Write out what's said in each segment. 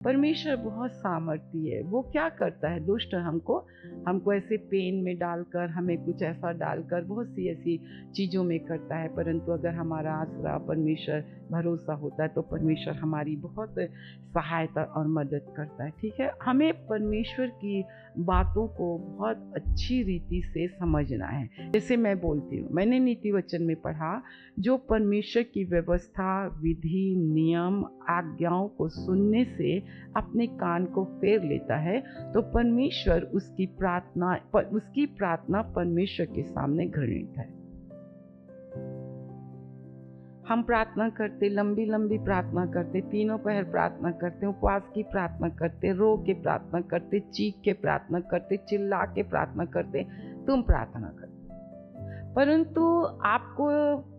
परमेश्वर बहुत सामर्थी है। वो क्या करता है, दुष्ट हमको ऐसे पेन में डालकर, हमें कुछ ऐसा डालकर बहुत सी ऐसी चीज़ों में करता है। परंतु अगर हमारा आसरा परमेश्वर भरोसा होता है तो परमेश्वर हमारी बहुत सहायता और मदद करता है। ठीक है, हमें परमेश्वर की बातों को बहुत अच्छी रीति से समझना है। जैसे मैं बोलती हूँ, मैंने नीति वचन में पढ़ा, जो परमेश्वर की व्यवस्था, विधि, नियम, आज्ञाओं को सुनने से अपने कान को फेर लेता है तो परमेश्वर उसकी प्रार्थना परमेश्वर के सामने घृणित है। हम प्रार्थना करते, लंबी लंबी प्रार्थना करते, तीनों पहर प्रार्थना करते, उपवास की प्रार्थना करते, रो के प्रार्थना करते, चीख के प्रार्थना करते, चिल्ला के प्रार्थना करते, तुम प्रार्थना करते, परंतु आपको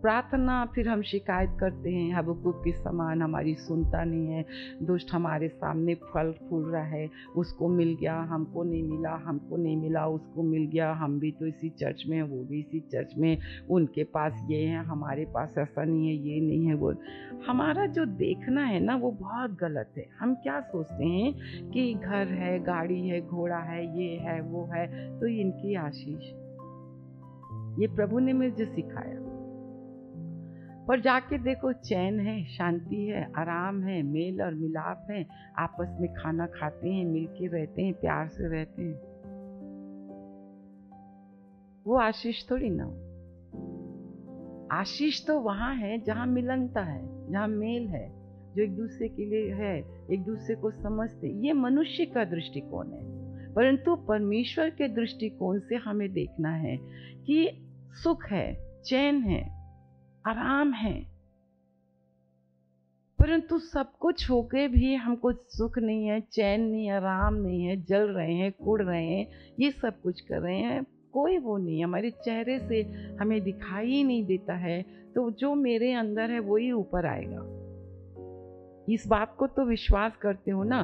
प्रार्थना, फिर हम शिकायत करते हैं, हबक्कूक के समान हमारी सुनता नहीं है, दुष्ट हमारे सामने फल फूल रहा है, उसको मिल गया, हमको नहीं मिला, हमको नहीं मिला, उसको मिल गया, हम भी तो इसी चर्च में, वो भी इसी चर्च में, उनके पास ये है, हमारे पास ऐसा नहीं है, ये नहीं है, वो। हमारा जो देखना है ना वो बहुत गलत है। हम क्या सोचते हैं कि घर है, गाड़ी है, घोड़ा है, ये है, वो है, तो इनकी आशीष। ये प्रभु ने मुझे सिखाया। पर जाके देखो, चैन है, शांति है, आराम है, मेल और मिलाप है, आपस में खाना खाते हैं, मिलके रहते हैं, प्यार से रहते हैं, वो आशीष थोड़ी ना। आशीष तो वहां है जहां मिलनता है, जहां मेल है, जो एक दूसरे के लिए है, एक दूसरे को समझते। ये मनुष्य का दृष्टिकोण है, परंतु परमेश्वर के दृष्टिकोण से हमें देखना है कि सुख है, चैन है, आराम है, परंतु सब कुछ होके भी हमको सुख नहीं है, चैन नहीं, आराम नहीं है, जल रहे हैं, कुड़ रहे हैं, ये सब कुछ कर रहे हैं, कोई वो नहीं, हमारे चेहरे से हमें दिखाई ही नहीं देता है। तो जो मेरे अंदर है वही ऊपर आएगा। इस बात को तो विश्वास करते हो ना?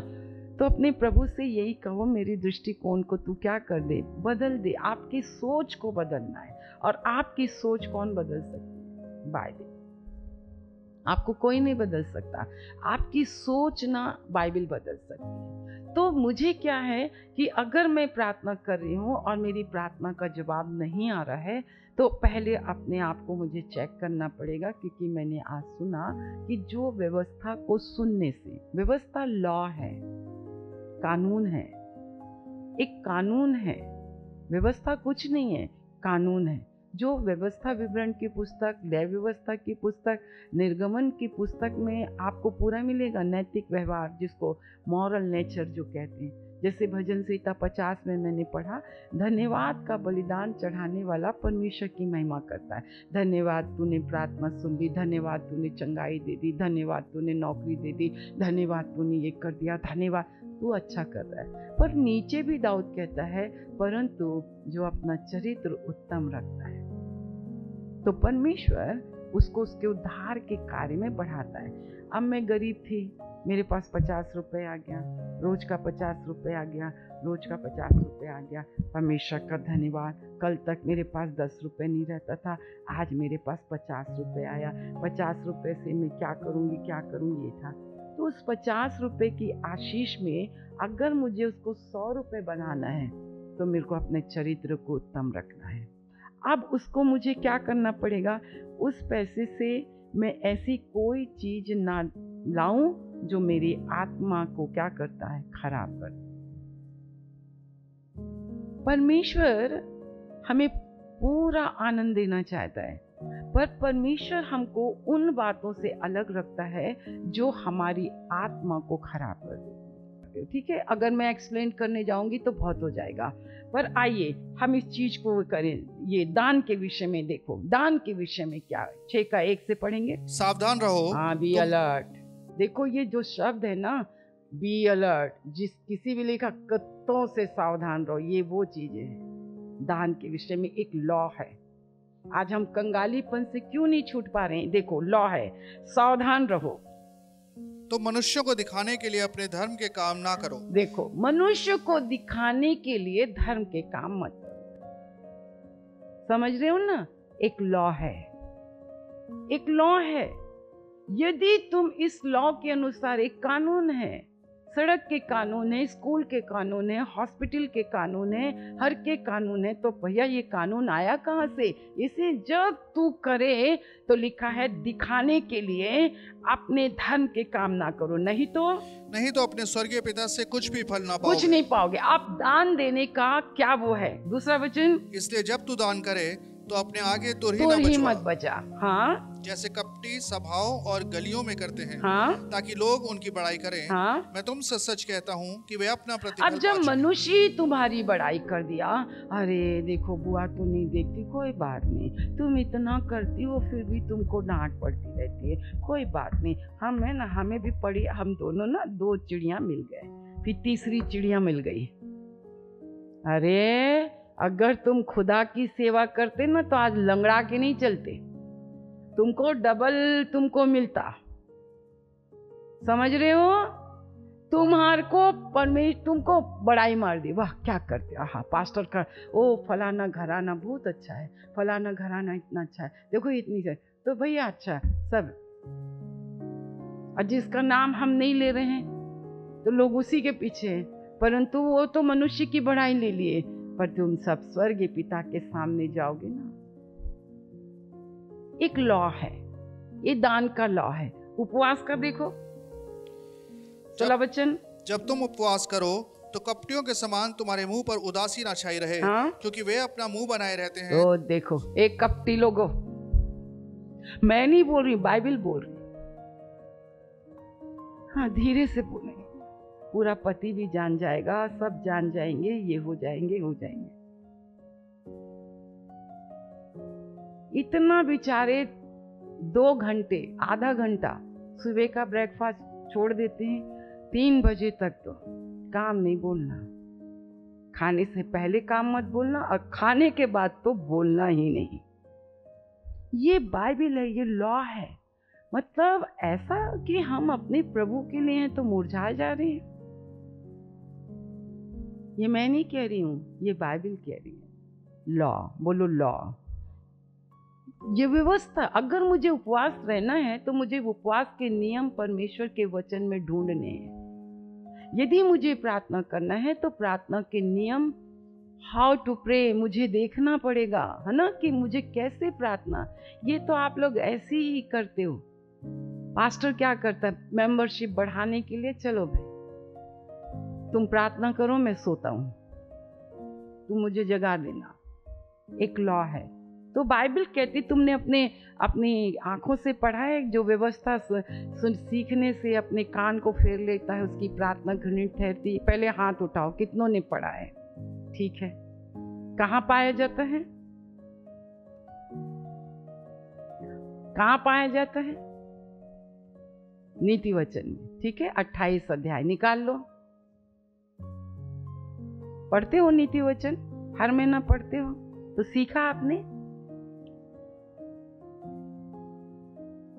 तो अपने प्रभु से यही कहो, मेरी दृष्टिकोण को तू क्या कर दे, बदल दे। आपकी सोच को बदलना है, और आपकी सोच कौन बदल सकती है? बाइबल। आपको कोई नहीं बदल सकता, आपकी सोच ना बाइबल बदल सकती है। तो मुझे क्या है कि अगर मैं प्रार्थना कर रही हूँ और मेरी प्रार्थना का जवाब नहीं आ रहा है, तो पहले अपने आप को मुझे चेक करना पड़ेगा, क्योंकि मैंने आज सुना कि जो व्यवस्था को सुनने से, व्यवस्था लॉ है, कानून है, एक कानून है, व्यवस्था कुछ नहीं है, कानून है। जो व्यवस्था विवरण की पुस्तक, न्याय व्यवस्था की पुस्तक, निर्गमन की पुस्तक में आपको पूरा मिलेगा, नैतिक व्यवहार, जिसको मॉरल नेचर जो कहते हैं। जैसे भजन संहिता 50 में मैंने पढ़ा, धन्यवाद का बलिदान चढ़ाने वाला परमेश्वर की महिमा करता है। धन्यवाद तूने प्रार्थना सुन ली, धन्यवाद तूने चंगाई दे दी, धन्यवाद तूने नौकरी दे दी, धन्यवाद तूने ये कर दिया, धन्यवाद तू अच्छा कर रहा है। पर नीचे भी दाऊद कहता है, परंतु जो अपना चरित्र उत्तम रखता है, तो परमेश्वर उसको उसके उद्धार के कार्य में बढ़ाता है। अब मैं गरीब थी, मेरे पास 50 रुपए आ गया, रोज का 50 रुपए आ गया, रोज का 50 रुपए आ गया, परमेश्वर का धन्यवाद। कल तक मेरे पास 10 रुपए नहीं रहता था, आज मेरे पास 50 रुपए आया। 50 रुपए से मैं क्या करूँगी, क्या करूँगी, ये था। तो उस 50 रुपए की आशीष में अगर मुझे उसको 100 रुपए बनाना है, तो मेरे को अपने चरित्र को उत्तम रखना है। अब उसको मुझे क्या करना पड़ेगा? उस पैसे से मैं ऐसी कोई चीज ना लाऊं जो मेरी आत्मा को क्या करता है, खराब करता है। परमेश्वर हमें पूरा आनंद देना चाहता है, पर परमेश्वर हमको उन बातों से अलग रखता है जो हमारी आत्मा को खराब कर देती है। ठीक है, अगर मैं एक्सप्लेन करने जाऊंगी तो बहुत हो जाएगा, पर आइए हम इस चीज को करें। ये दान के विषय में देखो, दान के विषय में क्या 6:1 से पढ़ेंगे। सावधान रहो, हाँ, बी अलर्ट। देखो ये जो शब्द है ना, बी अलर्ट, जिस किसी भी लिखा कत्तों से सावधान रहो, ये वो चीजें हैं। दान के विषय में एक लॉ है। आज हम कंगालीपन से क्यों नहीं छूट पा रहे हैं? देखो लॉ है, सावधान रहो। तो मनुष्य को दिखाने के लिए अपने धर्म के काम ना करो। देखो, मनुष्य को दिखाने के लिए धर्म के काम मत करो। समझ रहे हो ना? एक लॉ है, एक लॉ है। यदि तुम इस लॉ के अनुसार, एक कानून है, सड़क के कानून है, स्कूल के कानून है, हॉस्पिटल के कानून है, हर के कानून है। तो भैया ये कानून आया कहाँ से? इसे जब तू करे तो लिखा है दिखाने के लिए अपने धर्म के काम ना करो, नहीं तो अपने स्वर्गीय पिता से कुछ भी फल ना कुछ पाओगे। नहीं पाओगे। आप दान देने का क्या वो है? दूसरा वचन, इसलिए जब तू दान करे तो अपने आगे तुर तो ही ही मत ना बचा। हाँ जैसे कपटी सभाओं और गलियों में करते हैं, हाँ ताकि लोग उनकी बड़ाई करें। हाँ। मैं तुमसे सच कहता हूँ कि वे अपना प्रतिफल अब जब पा चुके हैं। मनुष्य ही तुम्हारी बड़ाई कर दिया, अरे देखो बुआ तो नहीं देखती, कोई बात नहीं, तुम इतना करती हो फिर भी तुमको डांट पड़ती रहती है, कोई बात नहीं, हम है ना, हमें भी पड़ी, हम दोनों ना 2 चिड़िया मिल गए, फिर तीसरी चिड़िया मिल गई। अरे अगर तुम खुदा की सेवा करते ना तो आज लंगड़ा के नहीं चलते, तुमको डबल तुमको मिलता। समझ रहे हो? तुम्हार को परमेश्वर तुमको बड़ाई मार दी, वाह क्या करते, हाँ पास्टर का, ओ फलाना घराना बहुत अच्छा है, फलाना घराना इतना अच्छा है, देखो इतनी है, तो भैया अच्छा सब, और जिसका नाम हम नहीं ले रहे हैं तो लोग उसी के पीछे हैं, परंतु वो तो मनुष्य की बड़ाई ले लिए। पर तुम सब स्वर्गीय पिता के सामने जाओगे ना, एक लॉ है, ये दान का लॉ है। उपवास का देखो चला वचन, जब तुम उपवास करो तो कपटियों के समान तुम्हारे मुंह पर उदासी ना छाई रहे, हाँ? क्योंकि वे अपना मुंह बनाए रहते हैं। तो देखो एक कपटी लोगों, मैं नहीं बोल रही, बाइबल बोल रही। हाँ धीरे से बोलेंगे, पूरा पति भी जान जाएगा, सब जान जाएंगे, ये हो जाएंगे हो जाएंगे। इतना बेचारे 2 घंटे आधा घंटा सुबह का ब्रेकफास्ट छोड़ देते हैं, 3 बजे तक तो काम नहीं बोलना, खाने से पहले काम मत बोलना, और खाने के बाद तो बोलना ही नहीं। ये बाइबल है, ये लॉ है। मतलब ऐसा कि हम अपने प्रभु के लिए हैं तो मुरझाए जा रहे हैं। ये मैं नहीं कह रही हूँ, ये बाइबल कह रही है। लॉ बोलो, लॉ, ये व्यवस्था। अगर मुझे उपवास रहना है तो मुझे उपवास के नियम परमेश्वर के वचन में ढूंढने हैं। यदि मुझे प्रार्थना करना है तो प्रार्थना के नियम, हाउ टू प्रे, मुझे देखना पड़ेगा, है ना, कि मुझे कैसे प्रार्थना। ये तो आप लोग ऐसे ही करते हो। पास्टर क्या करता है, मेंबरशिप बढ़ाने के लिए, चलो भाई तुम प्रार्थना करो, मैं सोता हूं, तुम मुझे जगा देना, एक लॉ है। तो बाइबल कहती, तुमने अपनी आंखों से पढ़ा है, जो व्यवस्था सीखने से अपने कान को फेर लेता है उसकी प्रार्थना घृणित ठहरती। पहले हाथ उठाओ, कितनों ने पढ़ा है? ठीक है, कहाँ पाया जाता है? कहाँ पाया जाता है? नीति वचन में। ठीक है, 28 अध्याय निकाल लो। पढ़ते हो नीति वचन? हर महीना पढ़ते हो तो सीखा आपने?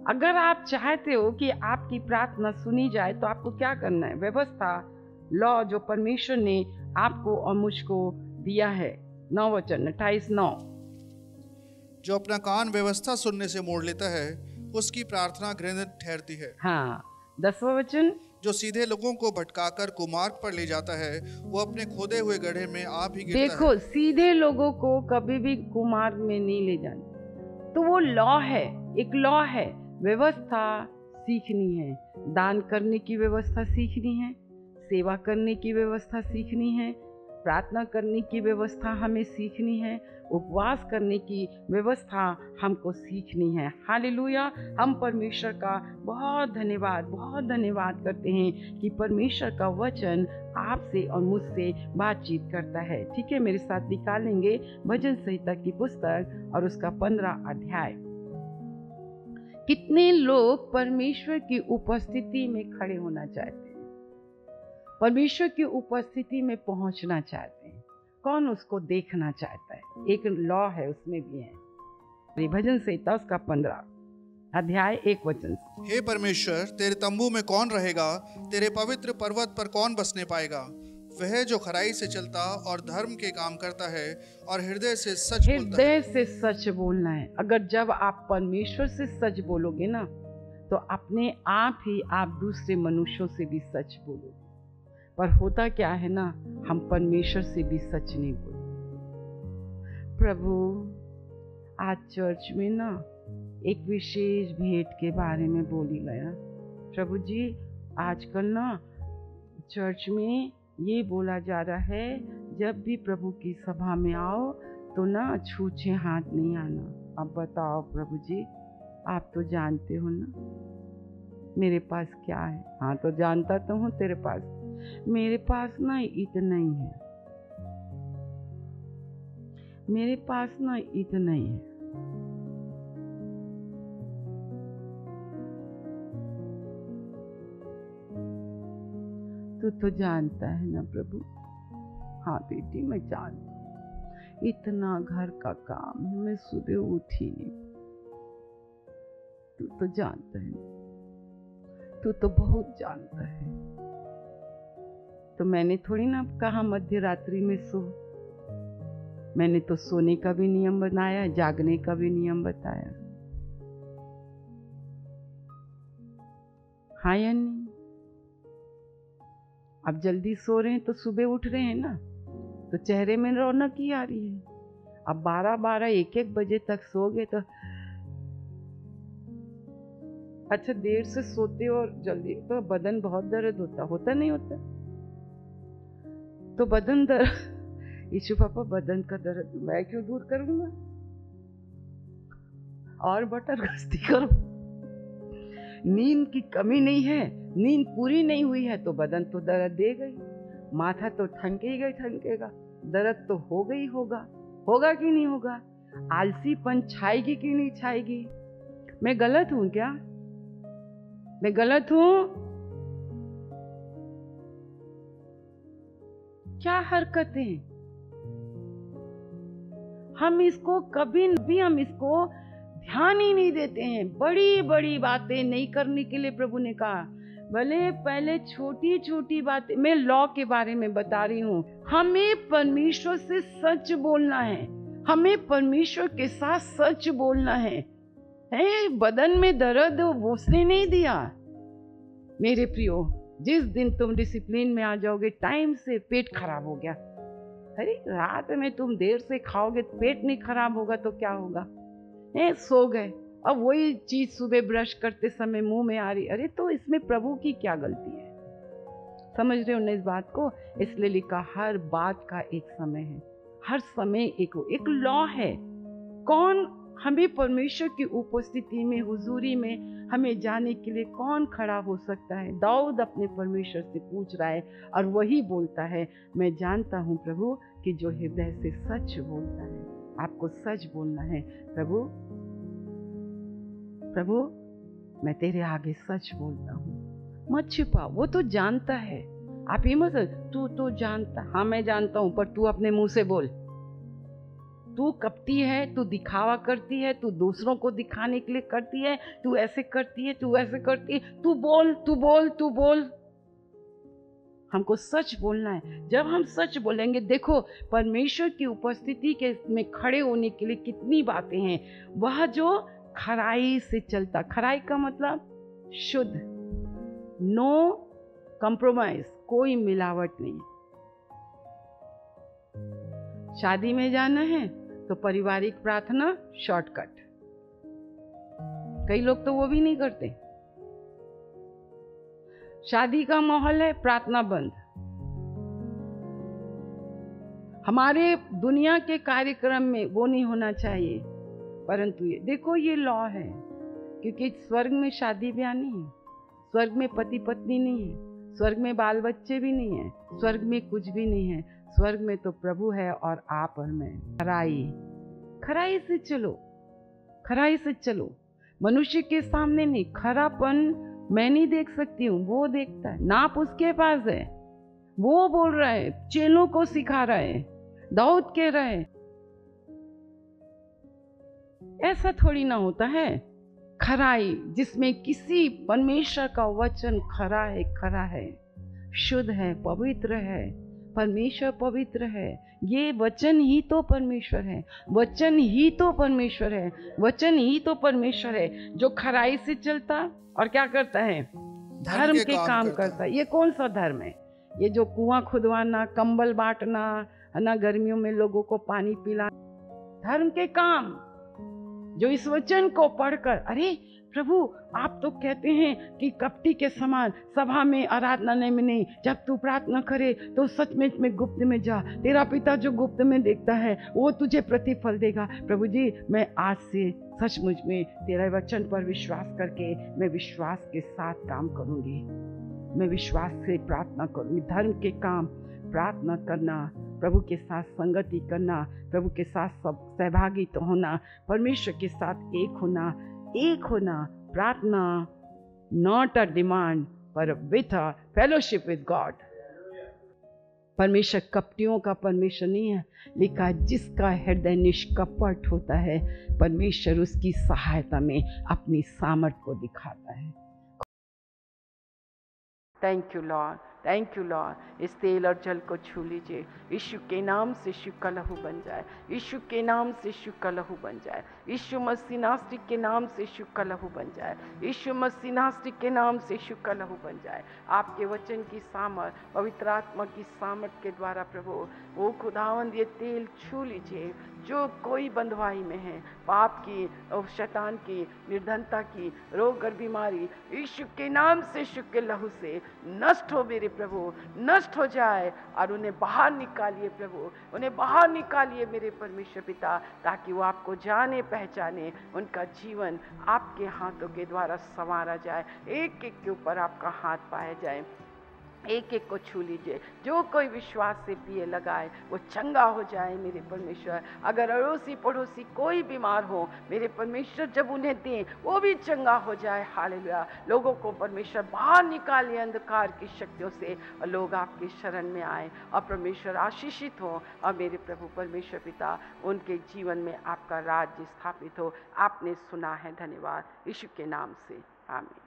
अगर आप चाहते हो कि आपकी प्रार्थना सुनी जाए तो आपको क्या करना है? व्यवस्था, लॉ जो परमेश्वर ने आपको और मुझको दिया है। 9 वचन 28:9। जो अपना कान व्यवस्था सुनने से मोड़ लेता है उसकी प्रार्थना घृणित ठहरती है। हाँ, 10वां वचन, जो सीधे लोगों को भटकाकर कुमार्ग पर ले जाता है वो अपने खोदे हुए गड्ढे में आप ही गिरता है। देखो, सीधे लोगों को कभी भी कुमार्ग में नहीं ले जाना। तो वो लॉ है, एक लॉ है। व्यवस्था सीखनी है, दान करने की व्यवस्था सीखनी है, सेवा करने की व्यवस्था सीखनी है, प्रार्थना करने की व्यवस्था हमें सीखनी है, उपवास करने की व्यवस्था हमको सीखनी है। हालेलुया। हम परमेश्वर का बहुत धन्यवाद करते हैं कि परमेश्वर का वचन आपसे और मुझसे बातचीत करता है। ठीक है, मेरे साथ निकालेंगे भजन संहिता की पुस्तक और उसका 15 अध्याय। कितने लोग परमेश्वर की उपस्थिति में खड़े होना चाहते हैं, परमेश्वर की उपस्थिति में पहुंचना चाहते हैं? कौन उसको देखना चाहता है? एक लॉ है, उसमें भी है। भजन संहिता उसका 15 अध्याय 1 वचन। हे परमेश्वर, तेरे तंबू में कौन रहेगा? तेरे पवित्र पर्वत पर कौन बसने पाएगा? वह जो खराई से चलता और धर्म के काम करता है और हृदय से सच बोलता है। हृदय से सच बोलना है। अगर जब आप परमेश्वर से सच बोलोगे ना तो अपने आप ही आप दूसरे मनुष्यों से भी सच बोलोगे। पर होता क्या है ना, हम परमेश्वर से भी सच नहीं बोलते। प्रभु आज चर्च में ना एक विशेष भेंट के बारे में बोली गया। प्रभु जी आजकल ना चर्च में ये बोला जा रहा है, जब भी प्रभु की सभा में आओ तो ना छूछे हाथ नहीं आना। अब बताओ प्रभु जी, आप तो जानते हो ना मेरे पास क्या है। हाँ तो जानता तो हूँ तेरे पास, मेरे पास ना इतना ही है, मेरे पास ना इतना ही है। तू तो जानता है ना प्रभु। हाँ बेटी मैं जानता हूँ, इतना घर का काम है, मैं सुबह उठ ही नहीं। तू तो जानता है, तू तो बहुत जानता है। तो मैंने थोड़ी ना कहा मध्य रात्रि में सो, मैंने तो सोने का भी नियम बनाया, जागने का भी नियम बताया। हाँ या नहीं? अब जल्दी सो रहे हैं तो सुबह उठ रहे हैं ना, तो चेहरे में रौनक ही आ रही है। अब 12-12, 1-1 बजे तक सो गए तो अच्छा देर से सोते और जल्दी तो बदन बहुत दर्द होता नहीं होता? तो बदन दर्द, यीशु पापा बदन का दर्द मैं क्यों दूर करूंगा, और बटर गश्ती करो। नींद की कमी नहीं है, नींद पूरी नहीं हुई है तो बदन तो दर्द देगा ही, माथा तो ठनकेगा ही ठनकेगा, दर्द तो होगा ही होगा कि नहीं होगा? आलसीपन छाएगी कि नहीं छाएगी? मैं गलत हूं क्या? मैं गलत हूं क्या? हरकतें हम इसको कभी भी हम इसको ध्यान ही नहीं देते हैं। बड़ी बड़ी बातें नहीं करने के लिए प्रभु ने कहा, भले पहले छोटी छोटी बातें, मैं लॉ के बारे में बता रही हूँ। हमें परमेश्वर से सच बोलना है, हमें परमेश्वर के साथ सच बोलना है। बदन में दर्द उसने नहीं दिया। मेरे प्रियो, जिस दिन तुम डिसिप्लिन में आ जाओगे, टाइम से पेट खराब हो गया, अरे रात में तुम देर से खाओगे, पेट नहीं खराब होगा तो क्या होगा? सो गए, अब वही चीज सुबह ब्रश करते समय मुंह में आ रही, अरे तो इसमें प्रभु की क्या गलती है? समझ रहे हो ना इस बात को? इसलिए लिखा हर बात का एक समय है, हर समय एक लॉ है। कौन हमें परमेश्वर की उपस्थिति में, हुजूरी में हमें जाने के लिए कौन खड़ा हो सकता है? दाऊद अपने परमेश्वर से पूछ रहा है और वही बोलता है, मैं जानता हूँ प्रभु कि जो हृदय से सच बोलता है। आपको सच बोलना है, प्रभु प्रभु मैं तेरे आगे सच बोलता हूँ, मत छिपा। वो तो जानता है, आप ये मत, तू तो जानता। हाँ मैं जानता हूँ, पर तू अपने मुंह से बोल। तू कपटी है, तू दिखावा करती है, तू दूसरों को दिखाने के लिए करती है, तू ऐसे करती है, तू ऐसे करती है, तू बोल तू बोल तू बोल। हमको सच बोलना है। जब हम सच बोलेंगे, देखो परमेश्वर की उपस्थिति के में खड़े होने के लिए कितनी बातें हैं। वह जो खराई से चलता, खराई का मतलब शुद्ध, नो कंप्रोमाइज, कोई मिलावट नहीं। शादी में जाना है तो पारिवारिक प्रार्थना शॉर्टकट, कई लोग तो वो भी नहीं करते। शादी का माहौल है, प्रार्थना बंद। हमारे दुनिया के कार्यक्रम में वो नहीं होना चाहिए, परंतु ये देखो ये लॉ है, क्योंकि स्वर्ग में शादी ब्याह नहीं है, स्वर्ग में पति पत्नी नहीं है, स्वर्ग में बाल बच्चे भी नहीं है, स्वर्ग में कुछ भी नहीं है। स्वर्ग में तो प्रभु है और आप और मैं। खराई से चलो, खराई से चलो। मनुष्य के सामने नहीं, खरापन मैं नहीं देख सकती हूँ, वो देखता है। नाप उसके पास है, वो बोल रहा है, चेलों को सिखा रहा है, दाऊद कह रहा है। ऐसा थोड़ी ना होता है। खराई जिसमें किसी परमेश्वर का वचन खरा है, शुद्ध है, पवित्र है। परमेश्वर पवित्र है, ये वचन ही तो परमेश्वर है, वचन ही तो परमेश्वर है, वचन ही तो परमेश्वर है। जो खराई से चलता और क्या करता है? धर्म के काम करता है। ये कौन सा धर्म है? ये जो कुआं खुदवाना, कंबल बांटना, है ना, गर्मियों में लोगों को पानी पिलाना, धर्म के काम जो इस वचन को पढ़कर, अरे प्रभु आप तो कहते हैं कि कपटी के समान सभा में आराधनालय में नहीं, जब तू प्रार्थना करे तो सचमुच में गुप्त में जा, तेरा पिता जो गुप्त में देखता है वो तुझे प्रतिफल देगा। प्रभु जी मैं आज से सचमुच में तेरा वचन पर विश्वास करके मैं विश्वास के साथ काम करूंगी, मैं विश्वास से प्रार्थना करूंगी। धर्म के काम, प्रार्थना करना, प्रभु के साथ संगति करना, प्रभु के साथ सब सहभागी तो होना, परमेश्वर के साथ एक होना, प्रार्थना नॉट अ डिमांड पर with a fellowship with God. परमेश्वर कपटियों का परमेश्वर नहीं है, लिखा जिसका हृदय निष्कपट होता है परमेश्वर उसकी सहायता में अपनी सामर्थ को दिखाता है। Thank you Lord, thank you Lord. इस तेल और जल को छू लीजिए, यीशु के नाम से यीशु का लहू बन जाए, यीशु के नाम से यीशु का लहू बन जाए, यीशु मसीह नासरी के नाम से यीशु का लहू बन जाए, यीशु मसीह नासरी के नाम से यीशु का लहू बन जाए। आपके वचन की सामर्थ, पवित्र आत्मा की सामर्थ के द्वारा प्रभु वो खुदावंद ये तेल छू लीजिए। जो कोई बंधुआई में है, पाप की और शैतान की, निर्धनता की, रोग और बीमारी, यीशु के नाम से यीशु के लहू से नष्ट हो मेरे प्रभु, नष्ट हो जाए और उन्हें बाहर निकालिए प्रभु, उन्हें बाहर निकालिए मेरे परमेश्वर पिता, ताकि वो आपको जाने पहचाने, उनका जीवन आपके हाथों के द्वारा संवारा जाए, एक एक के ऊपर आपका हाथ पाया जाए। एक एक को छू लीजिए, जो कोई विश्वास से पिए लगाए वो चंगा हो जाए मेरे परमेश्वर। अगर अड़ोसी पड़ोसी कोई बीमार हो मेरे परमेश्वर जब उन्हें दें वो भी चंगा हो जाए। हालेलुया। लोगों को परमेश्वर बाहर निकालिए अंधकार की शक्तियों से और लोग आपकी शरण में आए और परमेश्वर आशीषित हो और मेरे प्रभु परमेश्वर पिता उनके जीवन में आपका राज्य स्थापित हो। आपने सुना है, धन्यवाद यीशु के नाम से, आमीन।